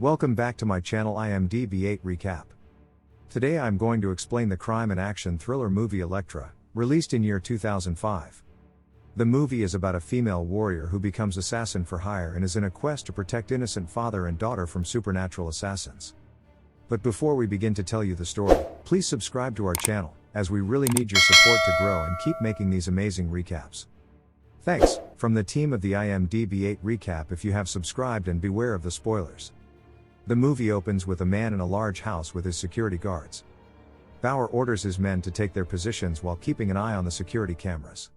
Welcome back to my channel IMDb 8 Recap. Today I'm going to explain the crime and action thriller movie Elektra, released in year 2005. The movie is about a female warrior who becomes assassin for hire and is in a quest to protect innocent father and daughter from supernatural assassins. But before we begin to tell you the story, please subscribe to our channel, as we really need your support to grow and keep making these amazing recaps. Thanks, from the team of the IMDb 8 Recap. If you have subscribed, and beware of the spoilers. The movie opens with a man in a large house with his security guards. Bauer orders his men to take their positions while keeping an eye on the security cameras.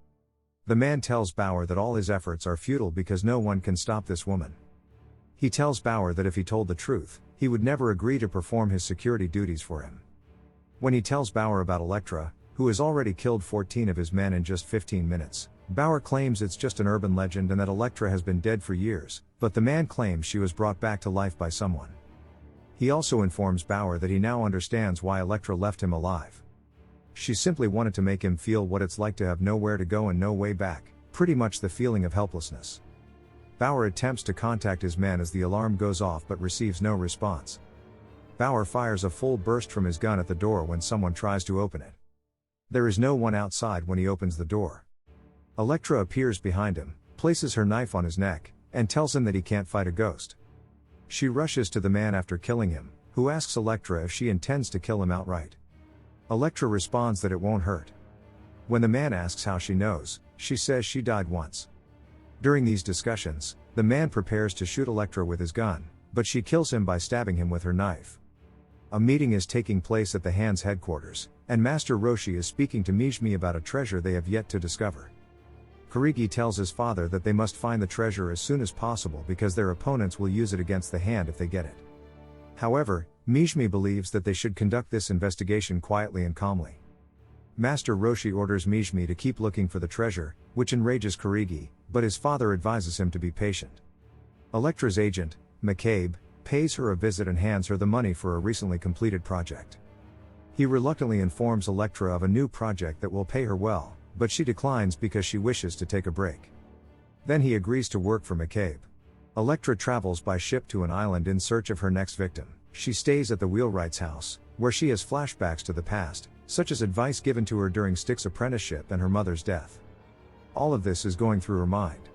The man tells Bauer that all his efforts are futile because no one can stop this woman. He tells Bauer that if he told the truth, he would never agree to perform his security duties for him. When he tells Bauer about Elektra, who has already killed 14 of his men in just 15 minutes, Bauer claims it's just an urban legend and that Elektra has been dead for years, but the man claims she was brought back to life by someone. He also informs Bauer that he now understands why Elektra left him alive. She simply wanted to make him feel what it's like to have nowhere to go and no way back, pretty much the feeling of helplessness. Bauer attempts to contact his men as the alarm goes off but receives no response. Bauer fires a full burst from his gun at the door when someone tries to open it. There is no one outside when he opens the door. Elektra appears behind him, places her knife on his neck, and tells him that he can't fight a ghost. She rushes to the man after killing him, who asks Elektra if she intends to kill him outright. Elektra responds that it won't hurt. When the man asks how she knows, she says she died once. During these discussions, the man prepares to shoot Elektra with his gun, but she kills him by stabbing him with her knife. A meeting is taking place at the Hand's headquarters, and Master Roshi is speaking to Mijimi about a treasure they have yet to discover. Kurigi tells his father that they must find the treasure as soon as possible because their opponents will use it against the Hand if they get it. However, Mijimi believes that they should conduct this investigation quietly and calmly. Master Roshi orders Mijimi to keep looking for the treasure, which enrages Kurigi, but his father advises him to be patient. Elektra's agent, McCabe, pays her a visit and hands her the money for a recently completed project. He reluctantly informs Elektra of a new project that will pay her well, but she declines because she wishes to take a break. Then he agrees to work for McCabe. Elektra travels by ship to an island in search of her next victim. She stays at the wheelwright's house, where she has flashbacks to the past, such as advice given to her during Stick's apprenticeship and her mother's death. All of this is going through her mind.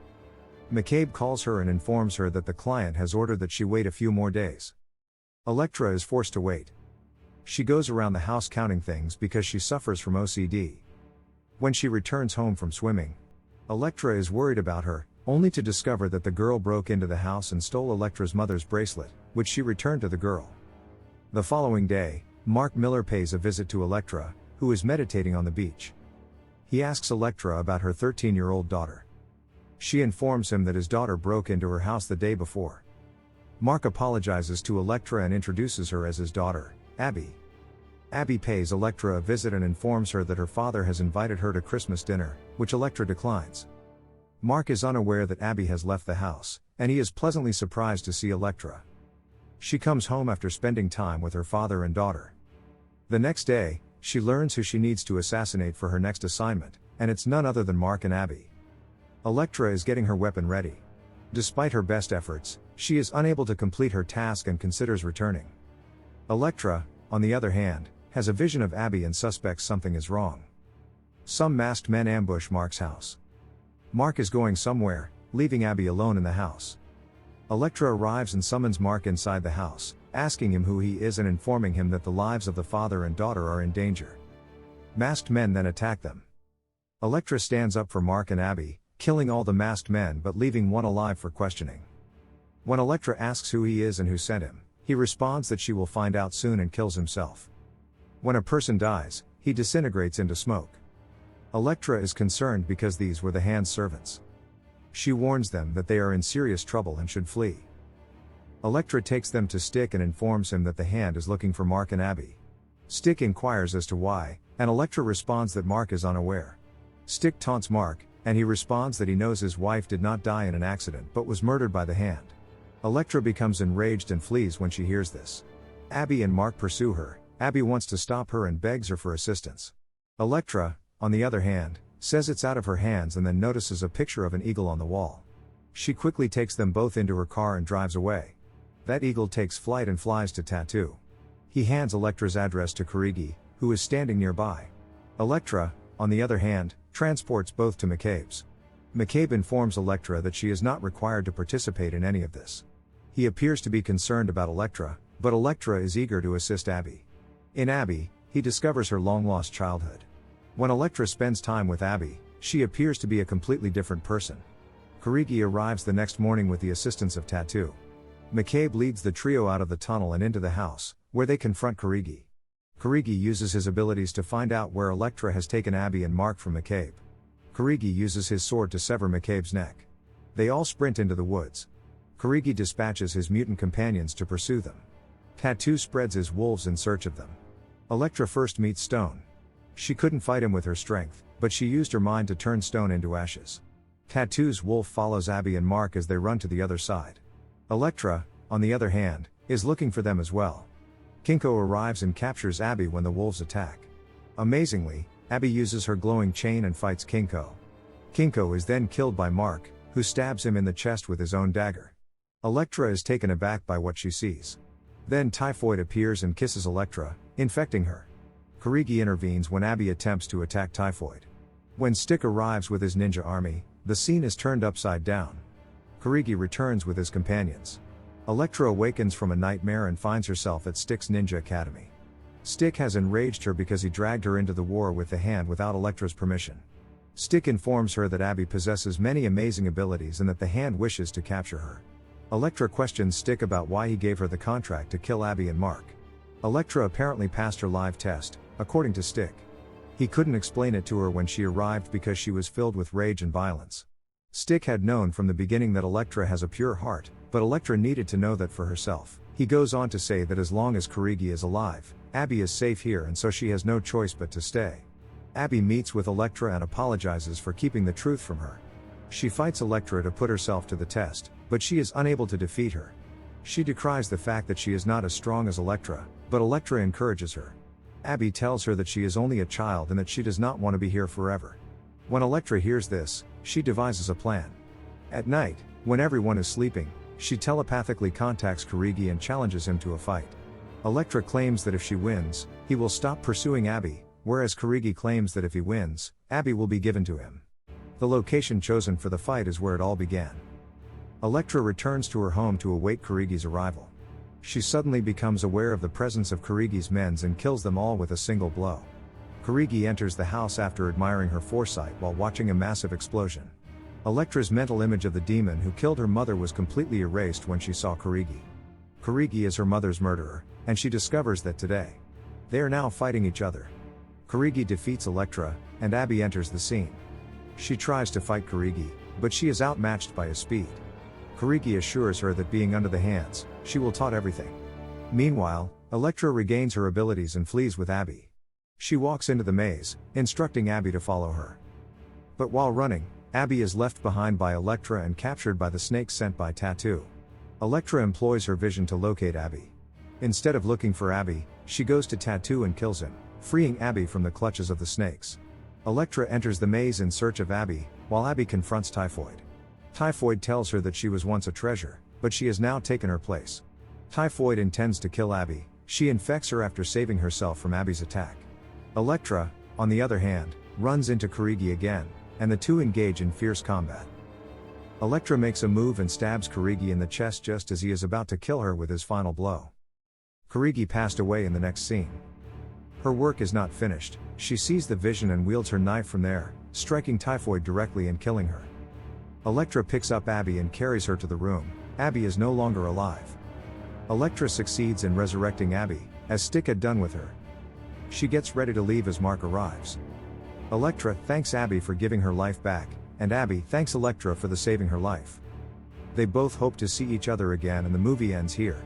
McCabe calls her and informs her that the client has ordered that she wait a few more days. Elektra is forced to wait. She goes around the house counting things because she suffers from OCD. When she returns home from swimming, Elektra is worried about her, only to discover that the girl broke into the house and stole Elektra's mother's bracelet, which she returned to the girl. The following day, Mark Miller pays a visit to Elektra, who is meditating on the beach. He asks Elektra about her 13-year-old daughter. She informs him that his daughter broke into her house the day before. Mark apologizes to Elektra and introduces her as his daughter, Abby. Abby pays Elektra a visit and informs her that her father has invited her to Christmas dinner, which Elektra declines. Mark is unaware that Abby has left the house, and he is pleasantly surprised to see Elektra. She comes home after spending time with her father and daughter. The next day, she learns who she needs to assassinate for her next assignment, and it's none other than Mark and Abby. Elektra is getting her weapon ready. Despite her best efforts, she is unable to complete her task and considers returning. Elektra, on the other hand, has a vision of Abby and suspects something is wrong. Some masked men ambush Mark's house. Mark is going somewhere, leaving Abby alone in the house. Elektra arrives and summons Mark inside the house, asking him who he is and informing him that the lives of the father and daughter are in danger. Masked men then attack them. Elektra stands up for Mark and Abby, killing all the masked men but leaving one alive for questioning. When Elektra asks who he is and who sent him, he responds that she will find out soon and kills himself. When a person dies, he disintegrates into smoke. Elektra is concerned because these were the Hand's servants. She warns them that they are in serious trouble and should flee. Elektra takes them to Stick and informs him that the Hand is looking for Mark and Abby. Stick inquires as to why, and Elektra responds that Mark is unaware. Stick taunts Mark, and he responds that he knows his wife did not die in an accident but was murdered by the Hand. Elektra becomes enraged and flees when she hears this. Abby and Mark pursue her. Abby wants to stop her and begs her for assistance. Elektra, on the other hand, says it's out of her hands and then notices a picture of an eagle on the wall. She quickly takes them both into her car and drives away. That eagle takes flight and flies to Tattoo. He hands Elektra's address to Kurigi, who is standing nearby. Elektra, on the other hand, transports both to McCabe's. McCabe informs Elektra that she is not required to participate in any of this. He appears to be concerned about Elektra, but Elektra is eager to assist Abby. In Abby, he discovers her long-lost childhood. When Elektra spends time with Abby, she appears to be a completely different person. Kurigi arrives the next morning with the assistance of Tattoo. McCabe leads the trio out of the tunnel and into the house, where they confront Kurigi. Kurigi uses his abilities to find out where Elektra has taken Abby and Mark from McCabe. Kurigi uses his sword to sever McCabe's neck. They all sprint into the woods. Kurigi dispatches his mutant companions to pursue them. Tattoo spreads his wolves in search of them. Elektra first meets Stone. She couldn't fight him with her strength, but she used her mind to turn Stone into ashes. Tattoo's wolf follows Abby and Mark as they run to the other side. Elektra, on the other hand, is looking for them as well. Kinko arrives and captures Abby when the wolves attack. Amazingly, Abby uses her glowing chain and fights Kinko. Kinko is then killed by Mark, who stabs him in the chest with his own dagger. Elektra is taken aback by what she sees. Then Typhoid appears and kisses Elektra, infecting her. Kurigi intervenes when Abby attempts to attack Typhoid. When Stick arrives with his ninja army, the scene is turned upside down. Kurigi returns with his companions. Elektra awakens from a nightmare and finds herself at Stick's Ninja Academy. Stick has enraged her because he dragged her into the war with the Hand without Elektra's permission. Stick informs her that Abby possesses many amazing abilities and that the Hand wishes to capture her. Elektra questions Stick about why he gave her the contract to kill Abby and Mark. Elektra apparently passed her live test, according to Stick. He couldn't explain it to her when she arrived because she was filled with rage and violence. Stick had known from the beginning that Elektra has a pure heart, but Elektra needed to know that for herself. He goes on to say that as long as Kurigi is alive, Abby is safe here and so she has no choice but to stay. Abby meets with Elektra and apologizes for keeping the truth from her. She fights Elektra to put herself to the test, but she is unable to defeat her. She decries the fact that she is not as strong as Elektra, but Elektra encourages her. Abby tells her that she is only a child and that she does not want to be here forever. When Elektra hears this, she devises a plan. At night, when everyone is sleeping, she telepathically contacts Kurigi and challenges him to a fight. Elektra claims that if she wins, he will stop pursuing Abby, whereas Kurigi claims that if he wins, Abby will be given to him. The location chosen for the fight is where it all began. Elektra returns to her home to await Kurigi's arrival. She suddenly becomes aware of the presence of Kurigi's men and kills them all with a single blow. Kurigi enters the house after admiring her foresight while watching a massive explosion. Elektra's mental image of the demon who killed her mother was completely erased when she saw Kurigi. Kurigi is her mother's murderer, and she discovers that today they are now fighting each other. Kurigi defeats Elektra, and Abby enters the scene. She tries to fight Kurigi, but she is outmatched by his speed. Kurigi assures her that being under the Hands, she will taught everything. Meanwhile, Elektra regains her abilities and flees with Abby. She walks into the maze, instructing Abby to follow her. But while running, Abby is left behind by Elektra and captured by the snakes sent by Tattoo. Elektra employs her vision to locate Abby. Instead of looking for Abby, she goes to Tattoo and kills him, freeing Abby from the clutches of the snakes. Elektra enters the maze in search of Abby, while Abby confronts Typhoid. Typhoid tells her that she was once a treasure, but she has now taken her place. Typhoid intends to kill Abby. She infects her after saving herself from Abby's attack. Elektra, on the other hand, runs into Kurigi again, and the two engage in fierce combat. Elektra makes a move and stabs Kurigi in the chest just as he is about to kill her with his final blow. Kurigi passed away in the next scene. Her work is not finished. She sees the vision and wields her knife from there, striking Typhoid directly and killing her. Elektra picks up Abby and carries her to the room. Abby is no longer alive. Elektra succeeds in resurrecting Abby, as Stick had done with her. She gets ready to leave as Mark arrives. Elektra thanks Abby for giving her life back, and Abby thanks Elektra for the saving her life. They both hope to see each other again and the movie ends here.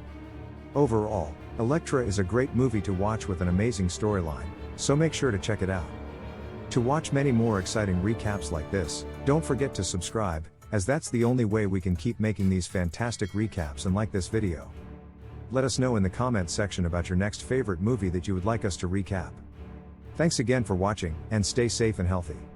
Overall, Elektra is a great movie to watch with an amazing storyline, so make sure to check it out. To watch many more exciting recaps like this, don't forget to subscribe, as that's the only way we can keep making these fantastic recaps and like this video. Let us know in the comments section about your next favorite movie that you would like us to recap. Thanks again for watching, and stay safe and healthy.